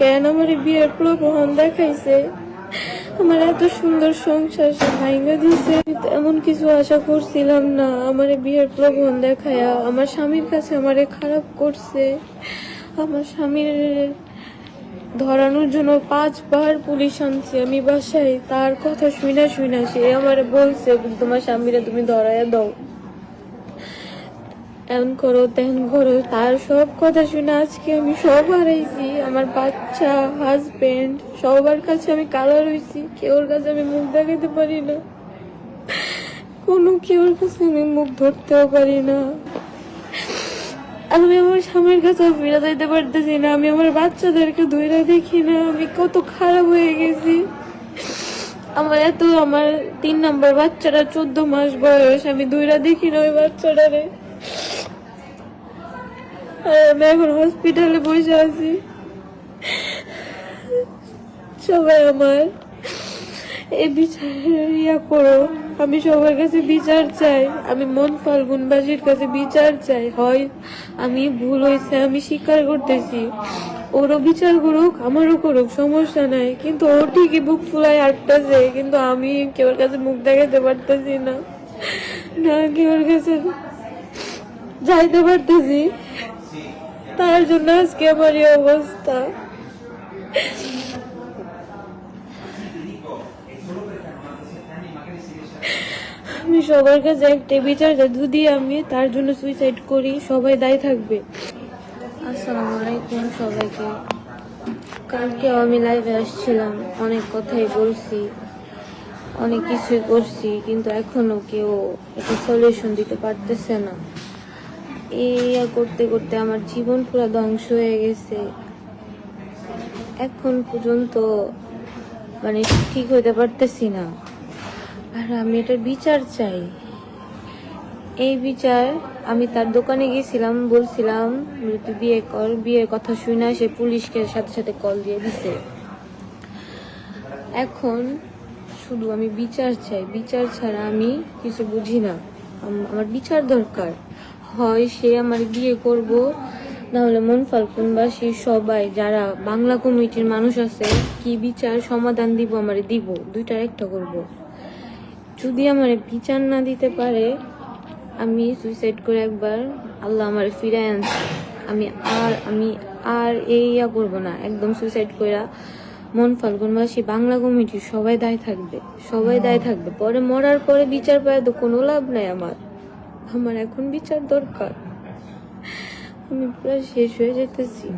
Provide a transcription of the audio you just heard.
কেন আমার বিয়ের প্রলোভন দেখাইছে, আমার এত সুন্দর সংসার সে ভাঙা দিছে। এমন কিছু আশা করছিলাম না। আমার বিয়ের প্রলোভন দেখায়া আমার স্বামীর কাছে আমারে খারাপ করছে। আমার স্বামীর ধরানোর জন্য 5 বার পুলিশ আনছে আমি বাসায়। তার কথা শুনা সে আমারে বলছে তোমার স্বামীরা তুমি ধরাইয়া দাও, এমন করো তেন করো। তার সব কথা শুনে আজকে আমি সব হারাইছি। আমার বাচ্চা, হাজবেন্ড, সবার কাছে আমি কালা রয়েছি। কেউর কাছে আমি মুখ দেখাতে পারি না, কোনো কেউর কাছে আমি মুখ ধরতেও পারি না। আমি আমার স্বামীর কাছে ফিরে যাইতে পারতেছি না। আমি আমার বাচ্চাদেরকে ধরে দেখি না। আমি কত খারাপ হয়ে গেছি। আমার 3 নম্বর বাচ্চাটা 14 মাস বয়স, আমি ধরে দেখি না ওই বাচ্চাটারে। আমি এখন হসপিটালে বসে আছি। সবাই আমার এই বিচার করো। আমি সবার কাছে বিচার চাই। আমি মন ফাল্গুনবাসীর কাছে বিচার চাই। হয় আমি ভুল হয়েছে, আমি স্বীকার করতেছি। ওরও বিচার করুক, আমারও করুক, সমস্যা নাই। কিন্তু ও ঠিকই বুক ফুলাই আটটাছে, কিন্তু আমি কেউর কাছে মুখ দেখাতে পারতেছি না, না কেউর কাছে যাইতে পারতেছি। তার জন্য আজকে আমার এই অবস্থা। আমি সবার কাছে একটা বিচার যদি আমি তার জন্য সুইসাইড করি, সবাই দায়ী থাকবে। আসসালামু আলাইকুম সবাইকে। কালকে আমি লাইভে আসছিলাম, অনেক কথাই বলছি, অনেক কিছুই করছি, কিন্তু এখনো কেউ একটা সলিউশন দিতে পারতেছে না। এই করতে করতে আমার জীবন পুরো ধ্বংস হয়ে গেছে। এখন পর্যন্ত মানে ঠিক হইতে পারতেছি না। আর আমি এটার বিচার চাই। এই বিচার আমি তার দোকানে গেছিলাম, বলছিলাম তুই বিয়ে কর। বিয়ের কথা শুনে সে পুলিশকে সাথে সাথে কল দিয়ে দিছে। এখন শুধু আমি বিচার চাই। বিচার ছাড়া আমি কিছু বুঝি না। আমার বিচার দরকার। হয় সে আমার বিয়ে করব, না হলে মন ফাল্গুনবাসী সবাই যারা বাংলা কমিটির মানুষ আছে কি বিচার সমাধান দিব আমারে দিব, দুইটার একটা করব। যদি আমার বিচার না দিতে পারে, আমি সুইসাইড করে একবার আল্লাহ আমার ফিরে আনছে। আমি আর করবো না। একদম সুইসাইড করে মন ফাল্গুনবাসী বাংলা কমিটি সবাই দায় থাকবে, সবাই দায় থাকবে। পরে মরার পরে বিচার পায় তো কোনো লাভ নাই। আমার এখন বিচার দরকার। আমি পুরো শেষ হয়ে যেতেছি।